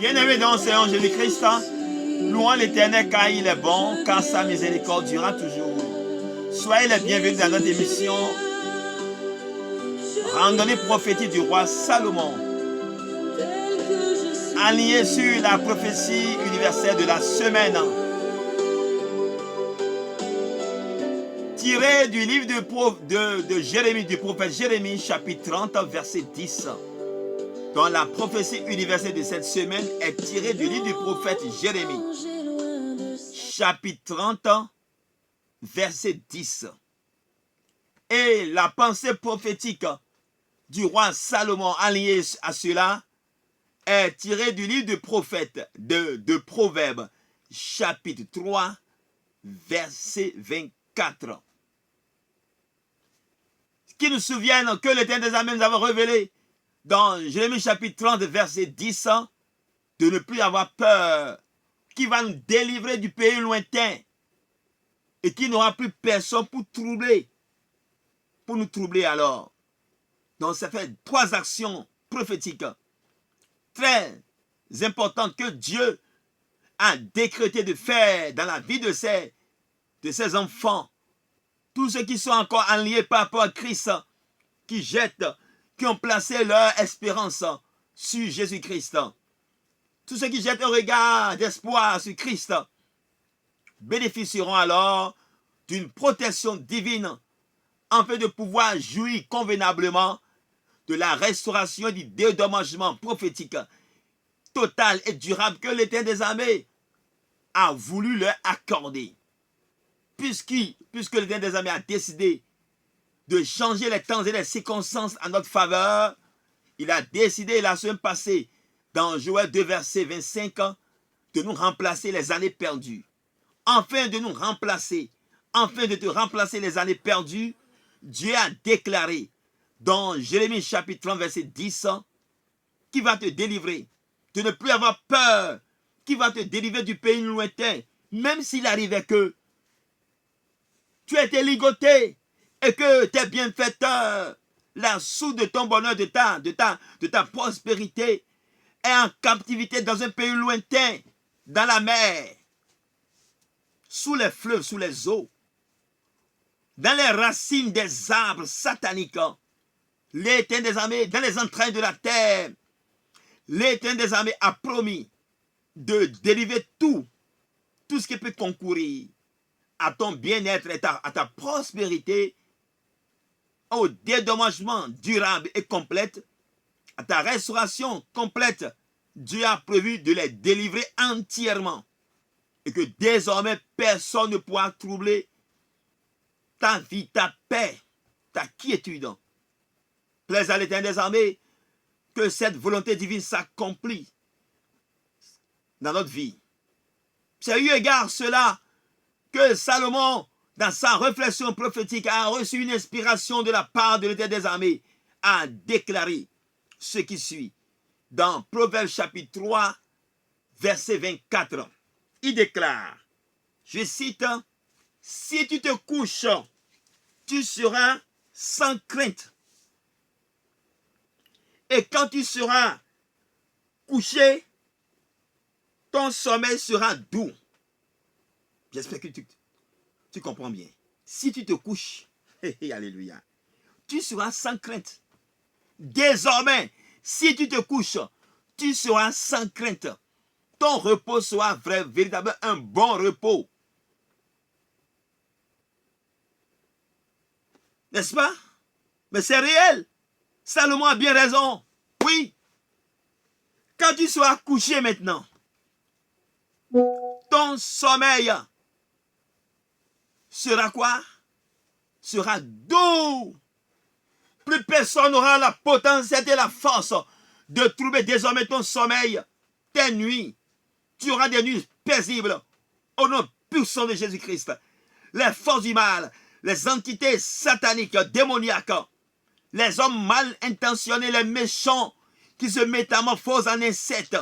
Bien-aimés dans le Seigneur Jésus-Christ, louons l'Éternel car il est bon, car sa miséricorde durera toujours. Soyez les bienvenus dans notre émission Randonnée prophétique du roi Salomon, alignée sur la prophétie universelle de la semaine, tirée du livre de Jérémie, du prophète Jérémie, chapitre 30, verset 10. Donc la prophétie universelle de cette semaine est tirée du livre du prophète Jérémie, chapitre 30, verset 10. Et la pensée prophétique du roi Salomon alliée à cela est tirée du livre du prophète de Proverbes, chapitre 3, verset 24. Qui nous souviennent que l'Éternel des armées nous avait révélé dans Jérémie chapitre 30, verset 10, de ne plus avoir peur, qui va nous délivrer du pays lointain et qui n'aura plus personne pour nous troubler alors. Donc ça fait 3 actions prophétiques très importantes que Dieu a décrété de faire dans la vie de ses enfants. Tous ceux qui sont encore alliés par rapport à Christ, qui ont placé leur espérance sur Jésus-Christ. Tous ceux qui jettent un regard d'espoir sur Christ bénéficieront alors d'une protection divine afin de pouvoir jouir convenablement de la restauration et du dédommagement prophétique total et durable que l'Éternel des armées a voulu leur accorder. Puisque l'Éternel des armées a décidé de changer les temps et les circonstances à notre faveur, il a décidé la semaine passée, dans Joël 2, verset 25, de nous remplacer les années perdues. Afin de te remplacer les années perdues, Dieu a déclaré dans Jérémie chapitre 30, verset 10, qui va te délivrer, de ne plus avoir peur, qui va te délivrer du pays lointain, même s'il arrivait que tu as été ligoté et que tes bienfaiteurs, la source de ton bonheur, de ta prospérité, est en captivité dans un pays lointain, dans la mer, sous les fleuves, sous les eaux, dans les racines des arbres sataniques, l'Éternel des armées, dans les entrailles de la terre, l'Éternel des armées a promis de délivrer tout ce qui peut concourir à ton bien-être et à ta prospérité, au dédommagement durable et complète, à ta restauration complète. Dieu a prévu de les délivrer entièrement et que désormais personne ne pourra troubler ta vie, ta paix, ta quiétude. Plaise à l'Éternel des armées que cette volonté divine s'accomplit dans notre vie. C'est eu égard à cela que Salomon, dans sa réflexion prophétique, a reçu une inspiration de la part de l'Éternel des armées, a déclaré ce qui suit. Dans Proverbes chapitre 3, verset 24, il déclare, je cite, « Si tu te couches, tu seras sans crainte. Et quand tu seras couché, ton sommeil sera doux. » J'espère que tu comprends bien. Si tu te couches, alléluia, tu seras sans crainte. Désormais, si tu te couches, tu seras sans crainte. Ton repos sera véritablement un bon repos. N'est-ce pas? Mais c'est réel. Salomon a bien raison. Oui. Quand tu seras couché maintenant, ton sommeil sera quoi? Sera doux. Plus personne n'aura la potentialité et la force de trouver désormais ton sommeil, tes nuits. Tu auras des nuits paisibles au nom puissant de Jésus-Christ. Les forces du mal, les entités sataniques, démoniaques, les hommes mal intentionnés, les méchants qui se métamorphosent en insectes,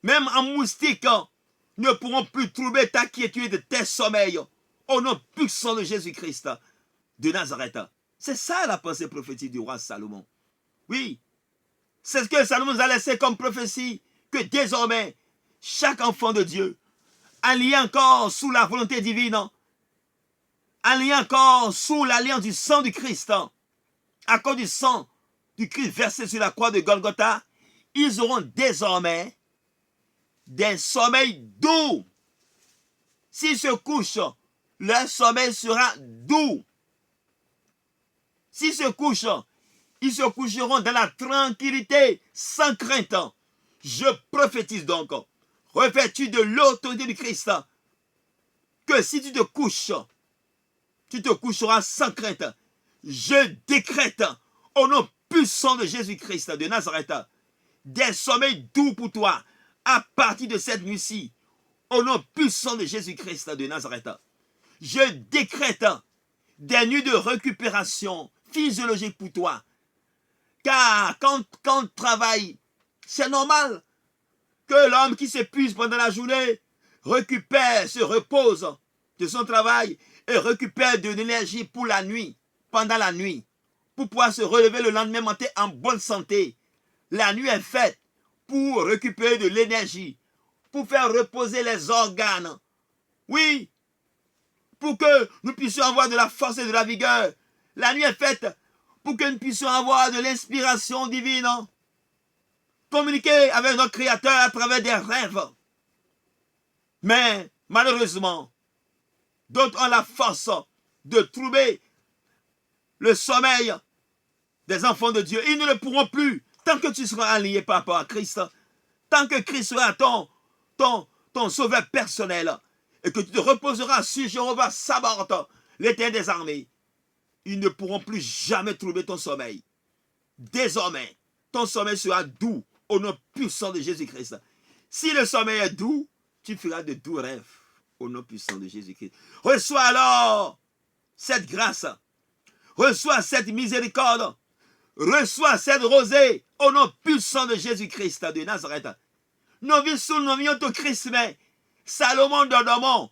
même en moustiques, ne pourront plus troubler ta quiétude, tes sommeils, au nom puissant de Jésus-Christ de Nazareth. C'est ça la pensée prophétique du roi Salomon. Oui, c'est ce que Salomon nous a laissé comme prophétie que désormais, chaque enfant de Dieu, allié encore sous la volonté divine, allié encore sous l'alliance du sang du Christ, à cause du sang du Christ versé sur la croix de Golgotha, ils auront désormais des sommeils doux. S'ils se couchent, leur sommeil sera doux. S'ils se couchent, ils se coucheront dans la tranquillité, sans crainte. Je prophétise donc, revêtu de l'autorité du Christ, que si tu te coucheras sans crainte. Je décrète au nom puissant de Jésus-Christ de Nazareth des sommeils doux pour toi à partir de cette nuit-ci. Au nom puissant de Jésus-Christ de Nazareth, je décrète des nuits de récupération physiologique pour toi. Car quand on travaille, c'est normal que l'homme qui s'épuise pendant la journée récupère, se repose de son travail et récupère de l'énergie pour la nuit, pendant la nuit, pour pouvoir se relever le lendemain matin en bonne santé. La nuit est faite pour récupérer de l'énergie, pour faire reposer les organes. Oui, pour que nous puissions avoir de la force et de la vigueur. La nuit est faite pour que nous puissions avoir de l'inspiration divine. Communiquer avec notre Créateur à travers des rêves. Mais malheureusement, d'autres ont la force de trouver le sommeil des enfants de Dieu. Ils ne le pourront plus tant que tu seras allié par rapport à Christ. Tant que Christ sera ton sauveur personnel et que tu te reposeras sur Jéhovah Sabaoth, l'Éternel des armées, ils ne pourront plus jamais trouver ton sommeil. Désormais, ton sommeil sera doux au nom puissant de Jésus-Christ. Si le sommeil est doux, tu feras de doux rêves au nom puissant de Jésus-Christ. Reçois alors cette grâce. Reçois cette miséricorde. Reçois cette rosée au nom puissant de Jésus-Christ de Nazareth. Nos vies sont nos vies au Christ, mais Salomon dormant.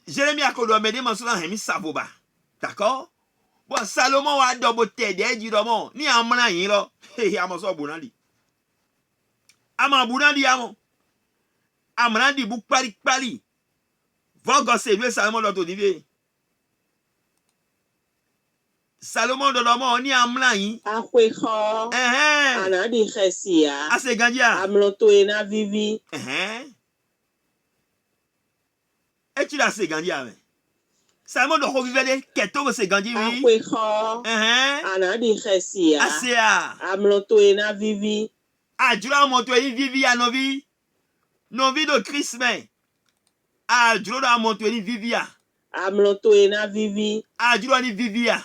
Jérémie a connu mes démons dans un savoba. D'accord? Bon, Salomon a doboté des diromons. Ni en mena yiro. Hé, amaso bunandi. Ama bunandi amon. Amrandi buk pali. Vogo se Salomon d'autodivé. Salomon dormant ni en mena yi. Akwekho. Anadi Chesia. Ase gandia. Amloto ena vivi. Et tu l'as se gandia, mais. Salomon de revivre keto se gandia, oui. Akwekho. Anadi Chesia. Asea. Amloto ena vivi. Adjura monto vivi à nos vies. Nos vies de Christ, mais. Adjura monto vivi à. Amloto ena vivi. Adjura ni vivi à.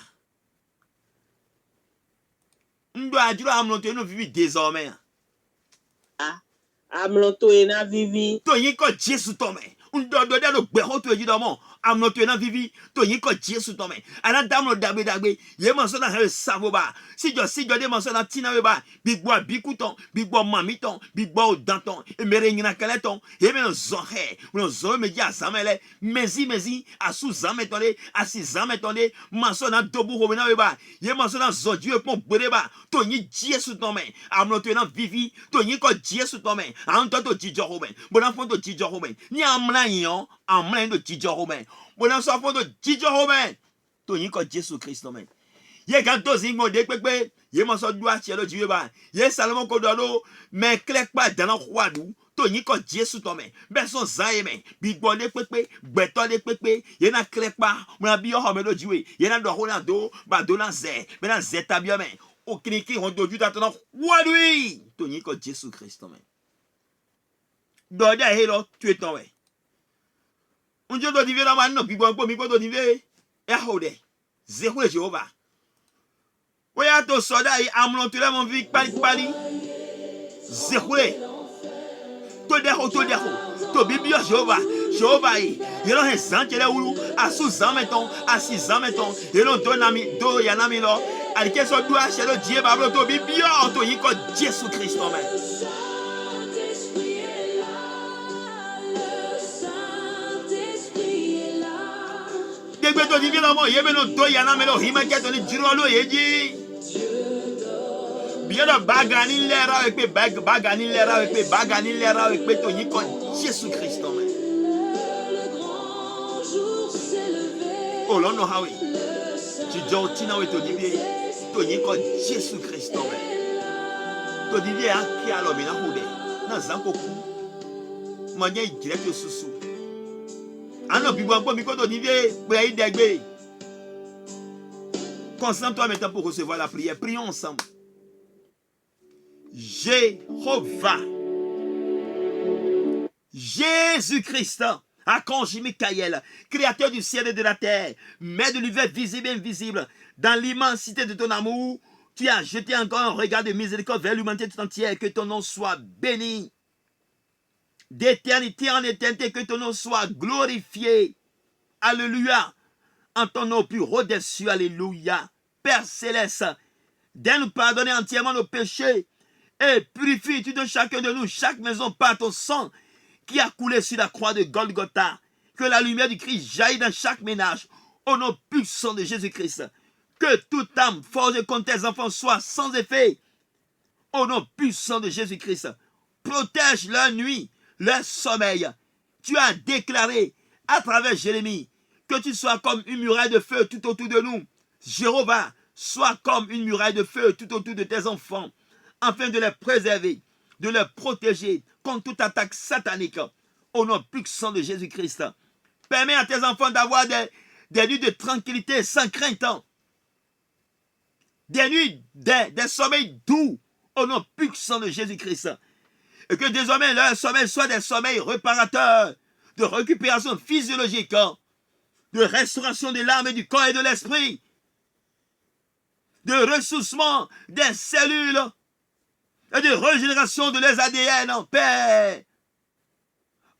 Ndo adjura amloto no vivi désormais. Amloto ena vivi. To yin ko Jésus tome. Ndo do de no gbero to ejidomo. Amloto ena vivi. To yin ko Jésus tome. Ana damlo dagbe. Ye manso na he savoba. Si jo de manso na tina weba. Big boy bikuton, big boy mamiton, big boy danton. E mere ngina keleton. E me no zonhe. No zo me dia zamele. Mezi asu zametone, asi zametone. Manso na dobu hobena weba. Ye manso na zodju e pon bereba. To yin Jésus tome. Amloto ena vivi. To yin ko Jésus tome. Anto to jijo hoben. Bona fon to jijo hoben. Ni amla yon, amla to jijo hoben. Bona so fon to jijo hoben. To yin ko Jésus Christ tome. Ye ganto zingo de pepe. Ye mo so dua chelo jiwe ba. Ye Salomon ko do mais klek pa dans kwadu. To yin ko Jésus tome. Beson zaime. Big boy de pepe, beto de pepe. Ye na klek pa. Mo bi yo homedo jiwe. Ye na do hola do, ba do na ze. Be na zeta bi men. O kiniki on do juta to na kwadu. To yin ko Jésus Christ tome. Doja helo tu ton. Unjo do dive la man no bigbo po mi ko do dive. E hode. Zehwe Jéhovah. Oya to soda yi amlonture mon vi pali. Zehwe. To deho. To bibio Jéhovah yi. Yelo he sanchele ulu asu zameton, asi zameton. Yelo do yanami lo. Alike so dua chelo die bablo to bibio to yi ko Jésus Christ men. Beto divino mo yebe no do yana melo hima keto ni jirolo yeji. Bien de bagani l'era avec bagani l'era avec bagani l'era avec Tony con Jésus Christ. Oh là non hawi. Tu dis tina we to divie Tony con Jésus Christ. To divie a qui alors mina hude. Na zanko ku. Manya direct susu. Ano bibo gbo mi ko to divie pe idegbe. Concentre-toi maintenant pour recevoir la prière. Prions ensemble. Jéhovah, Jésus-Christ, Archange Michael, créateur du ciel et de la terre, maître de l'univers visible et invisible, dans l'immensité de ton amour, tu as jeté encore un regard de miséricorde vers l'humanité tout entière. Que ton nom soit béni. D'éternité en éternité, que ton nom soit glorifié. Alléluia. En ton nom plus haut des cieux, alléluia. Père céleste, de nous pardonner entièrement nos péchés et purifie-tu de chacun de nous, chaque maison par ton sang qui a coulé sur la croix de Golgotha. Que la lumière du Christ jaillit dans chaque ménage au nom puissant de Jésus-Christ. Que toute âme forgée contre tes enfants soit sans effet au nom puissant de Jésus-Christ. Protège leur nuit, leur sommeil. Tu as déclaré à travers Jérémie que tu sois comme une muraille de feu tout autour de nous. Jéhovah, sois comme une muraille de feu tout autour de tes enfants, afin de les préserver, de les protéger contre toute attaque satanique. Au nom puissant de Jésus-Christ. Permets à tes enfants d'avoir des nuits de tranquillité sans crainte. Des nuits, des sommeils doux. Au nom puissant de Jésus-Christ. Et que désormais leur sommeil soit des sommeils réparateurs, de récupération physiologique, de restauration de l'âme et du corps et de l'esprit, de ressourcement des cellules et de régénération de leurs ADN en paix.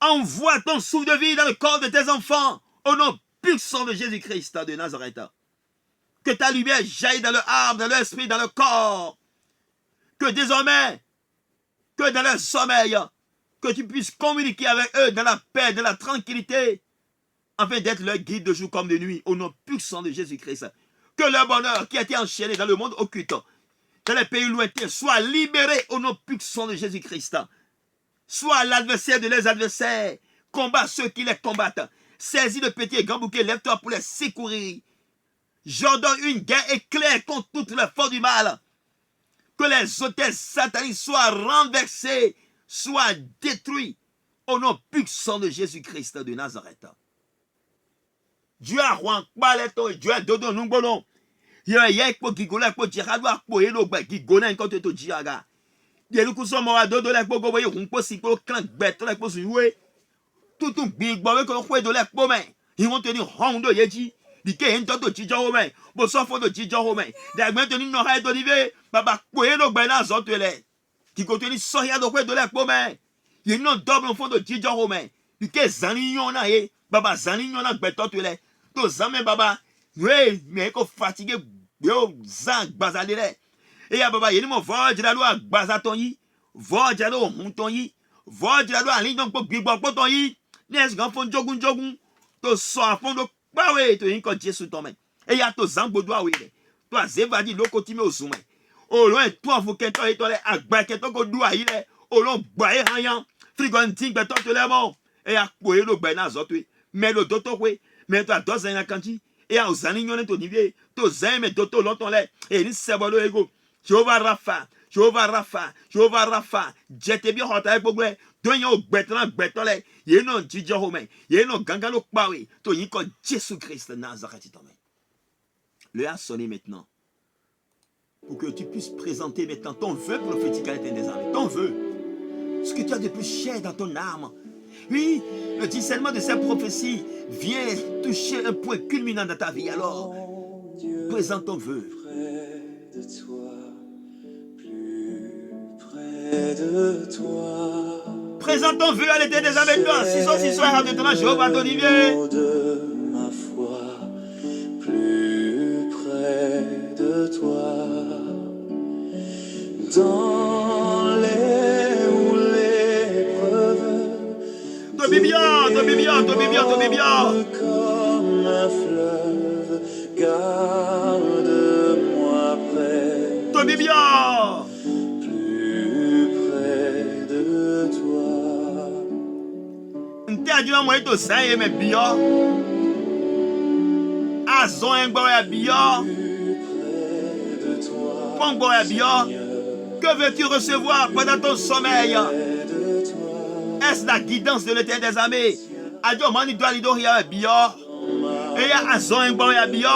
Envoie ton souffle de vie dans le corps de tes enfants au nom puissant de Jésus-Christ de Nazareth. Que ta lumière jaillit dans leur âme, dans leur esprit, dans leur corps. Que désormais, que dans leur sommeil, que tu puisses communiquer avec eux dans la paix, dans la tranquillité, afin d'être leur guide de jour comme de nuit, au nom puissant de Jésus-Christ. Que leur bonheur qui a été enchaîné dans le monde occulte, dans les pays lointains, soit libéré au nom puissant de Jésus-Christ. Sois l'adversaire de leurs adversaires, combat ceux qui les combattent. Saisis le petit et grand bouquet, lève-toi pour les secourir. J'ordonne une guerre éclair contre toutes les forces du mal. Que les hôtels sataniques soient renversés, soient détruits, au nom puissant de Jésus-Christ de Nazareth. Dieu a roi baleto Dieu a dodo nungbono. Ye ekpo gigola ekpo jihadu akpo elo gba gigona nkan to jiaga. Ye lu kuso mo dodo le ekpo gobo ye hunpo sipo clan beto le ekpo suwe. Tutu gbigbo we ko kwe do le ekpo men. He want to ni hondo yeji. Dike en to jijo ho men. Bo so fo do jijo ho men. Da gbe to ni no ha do nive baba kpo elo gba na zo to le. Kiko to ni so ya do kwe do le ekpo men. Ye no double fo do jijo ho men. Dike zani yon na ye. Baba zani yon na gbe to le. To zame baba, oui, mais ko fatigué, yo zang bazalere. Et ya baba, yeni mo voje la loi bazaton yi, voje la loi monton yi, voje la loi alin donc pour bigbo poton yi, nes gan fon jogun, to so afon do bawe to yin ko Jesu ton men. Et ya to zang bodwa we, to azevadi loko time osume. O loin to avocat to etole agba keto ko dua yi le, o lon bae hanyan, frigon ting beto to le bon. Et ya koe lo gbe na zotwe, mais le doto we. Mais toi, deux ans, kanti, et à aux années, to nivier, to zin, mais doto, longtemps, et ni sebolo ego. Jehovah Rapha, Jehovah Rapha, Jehovah Rapha, jete bien hot avec bogwe, donyo beton, ye non jijo home, ye non gangalo kbawe, to yiko Jésus Christ Nazareth. Le a sonné maintenant. Pour que tu puisses présenter maintenant ton vœu prophétique à l'éternel des armées. Ton vœu. Ce que tu as de plus cher dans ton âme. Oui, le discernement de ces prophéties vient toucher un point culminant dans ta vie. Alors, présente ton vœu. Près de toi, plus près de toi. Présente ton vœu à l'éternel des armées. Si soir de ton Jéhovah ton Dieu. De ma foi, plus près de toi. Dans les ou l'épreuve. Tobibia. Comme un fleuve, garde-moi près. Tobibia. Adjuma moi to saye me bio. Azon engbo ya bio. Pongbo ya bio. Que veux-tu recevoir pendant ton sommeil? Est-ce la guidance de l'Éternel des armées? Adjo mani doit lido ya bio. Et ya azon engbo ya bio.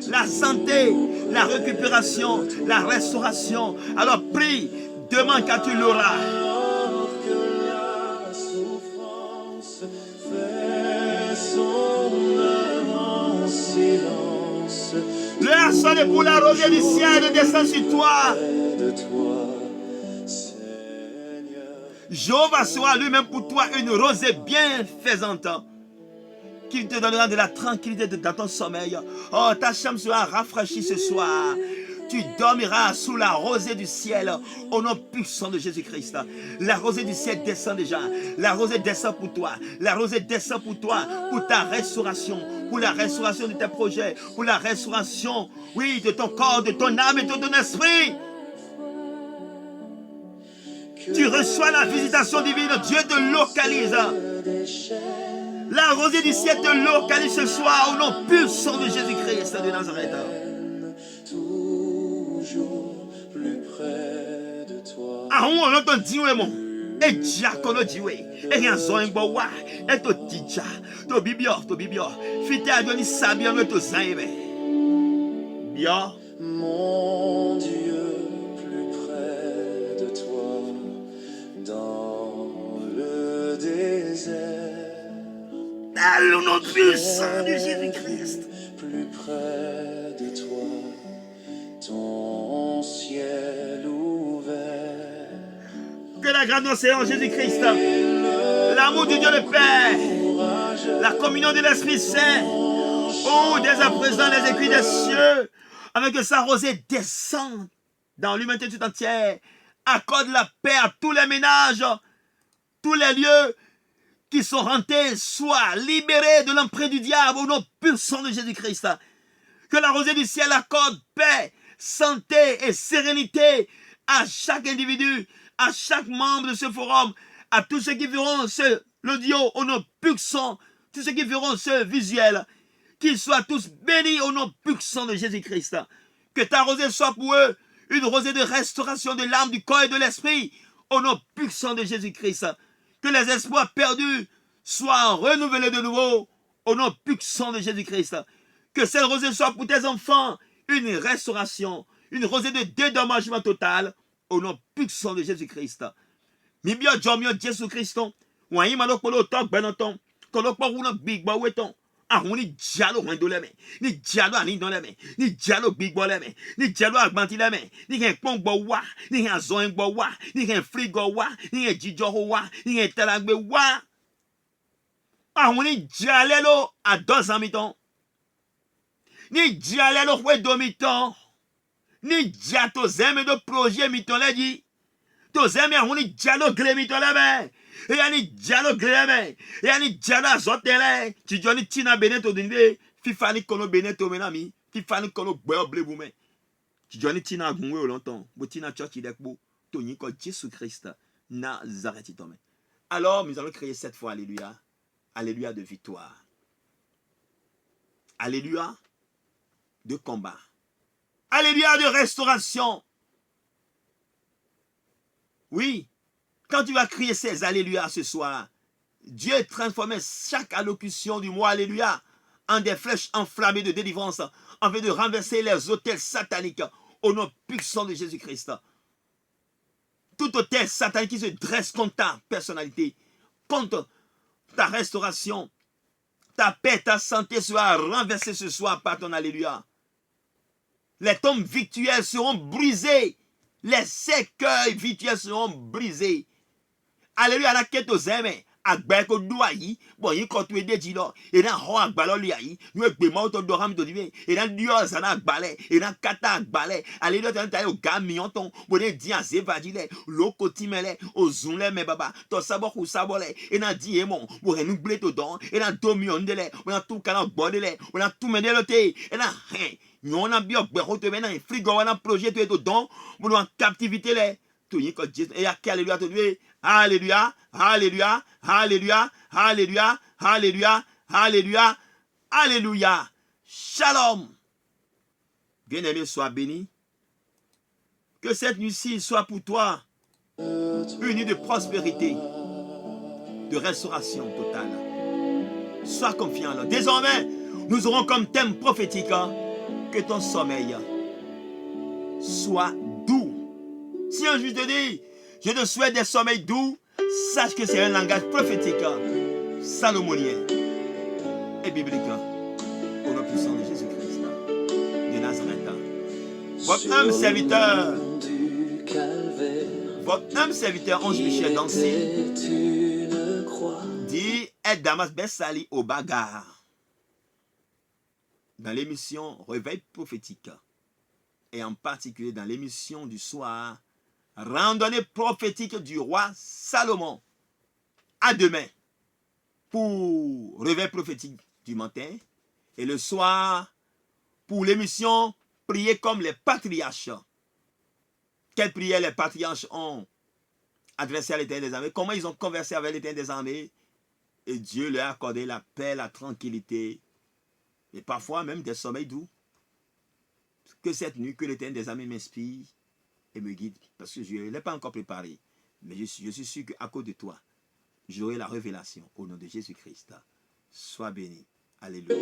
La santé, la récupération, la restauration. Alors prie, demande quand tu l'auras. Alors que la souffrance fait son œuvre en silence. L'heure sonne pour la rosée du ciel de descendre sur toi. De toi, Seigneur. Jéhovah sera lui-même pour toi une rosée bienfaisante qui te donnera de la tranquillité dans ton sommeil. Oh, ta chambre sera rafraîchie ce soir. Tu dormiras sous la rosée du ciel au nom puissant de Jésus-Christ. La rosée du ciel descend déjà. La rosée descend pour toi. La rosée descend pour toi, pour ta restauration, pour la restauration de tes projets, pour la restauration, oui, de ton corps, de ton âme et de ton esprit. Tu reçois la visitation divine. Dieu te localise. La rosée du ciel te localise ce soir au nom puissant de Jésus-Christ de Nazareth. Toujours plus près de toi. Ah, on entend dire mon. Et diacono diwe. Et rien zoin boa. Et to tija. To bibio. Fite adoni sabia me to zaime. Bien. Mon Dieu, plus près de toi, dans le désert. Dans le nom puissant de Jésus-Christ. Plus près de toi, ton ciel ouvert. Que la grâce de notre Seigneur Jésus-Christ, l'amour du Dieu le Père, la communion de l'Esprit Saint, oh, dès à présent les écrits des cieux, avec que sa rosée descende dans l'humanité tout entière, accorde la paix à tous les ménages, tous les lieux qui sont rentés, soient libérés de l'emprise du diable au nom puissant de Jésus-Christ. Que la rosée du ciel accorde paix, santé et sérénité à chaque individu, à chaque membre de ce forum, à tous ceux qui verront l'audio au nom puissant, tous ceux qui verront ce visuel, qu'ils soient tous bénis au nom puissant de Jésus-Christ. Que ta rosée soit pour eux une rosée de restauration de l'âme, du corps et de l'esprit au nom puissant de Jésus-Christ. Que les espoirs perdus soient renouvelés de nouveau au nom puissant de Jésus-Christ. Que cette rosée soit pour tes enfants une restauration, une rosée de dédommagement total au nom puissant de Jésus-Christ. Mibio jomio Jésus-Christ, ou un malo polo tok benoton, kolokpo wuno big boy weton. Ah, on ni dialo wendo leme, ni dialo ani dans leme, ni dialo big boy leme, ni dialo agbanti leme, ni gen pongbo wa, ni gen zoengbo wa, ni gen frigo wa, ni gen jijoho wa, ni gen telagbe wa. Ah, on ni dialelo à 2 ans miton. Ni dialelo wedo miton. Ni diato zeme de projet miton le di. To zeme a on ni dialo gle miton leme. Et yani dialo greme, et yani dialo azotele, tu joni tina beneto dinde, fifani kono beneto menami, fifani kono boyo bleboume. Tu joni tina gunwe au longtemps, bo tina church idekbo, to niko Jésus-Christ, Nazareth itome. Alors, nous allons créer cette fois, alléluia, alléluia de victoire. Alléluia de combat. Alléluia de restauration. Oui. Quand tu vas crier ces alléluia ce soir, Dieu transforme chaque allocution du mot alléluia en des flèches enflammées de délivrance, afin de renverser les autels sataniques au nom puissant de Jésus-Christ. Tout autel satanique qui se dresse contre ta personnalité, contre ta restauration, ta paix, ta santé sera renversée ce soir par ton alléluia. Les tombes victuelles seront brisées. Les cercueils victuels seront brisés. Alléluia, la quête aux aimants. Agbeko douayi, bon yi kotu ede jilo, et nan ho agbalo liayi, nous ebema auto doram de dive, et nan dios ana agbale, et nan kata agbale, alléluia tan tayo gamion ton, boné di azevadile, loko timele, ozunle me baba, to sabo ku sabole, et nan di emon, bo renu bleto don, et nan domion dele, ou nan tout kana bordele, ou nan tout menelote, et nan hein, nyon nan bio berote menan frigo wana projet to don, bo en captivité le. Tony ko Jesus e ya ke alléluia to lui alléluia alléluia alléluia alléluia alléluia alléluia alléluia. Shalom. Bien-aimé, sois béni. Que cette nuit-ci soit pour toi une nuit de prospérité, de restauration totale. Sois confiant là. Désormais, nous aurons comme thème prophétique que ton sommeil soit doux. Si un juge te dit, je te souhaite des sommeils doux, sache que c'est un langage prophétique, salomonien et biblique. Au nom puissant de Jésus-Christ de Nazareth. Votre âme serviteur, Ange Michel Dancy, dit est Damas Bessali au bagarre. Dans l'émission Réveil prophétique, et en particulier dans l'émission du soir, Randonnée prophétique du roi Salomon. À demain pour Réveil prophétique du matin et le soir pour l'émission Prier comme les patriarches. Quelle prière les patriarches ont adressée à l'Éternel des armées? Comment ils ont conversé avec l'Éternel des armées? Et Dieu leur a accordé la paix, la tranquillité et parfois même des sommeils doux. Que cette nuit, que l'Éternel des armées m'inspire et me guide. Parce que je ne l'ai pas encore préparé. Mais je suis sûr qu'à cause de toi, j'aurai la révélation au nom de Jésus-Christ. Sois béni. Alléluia.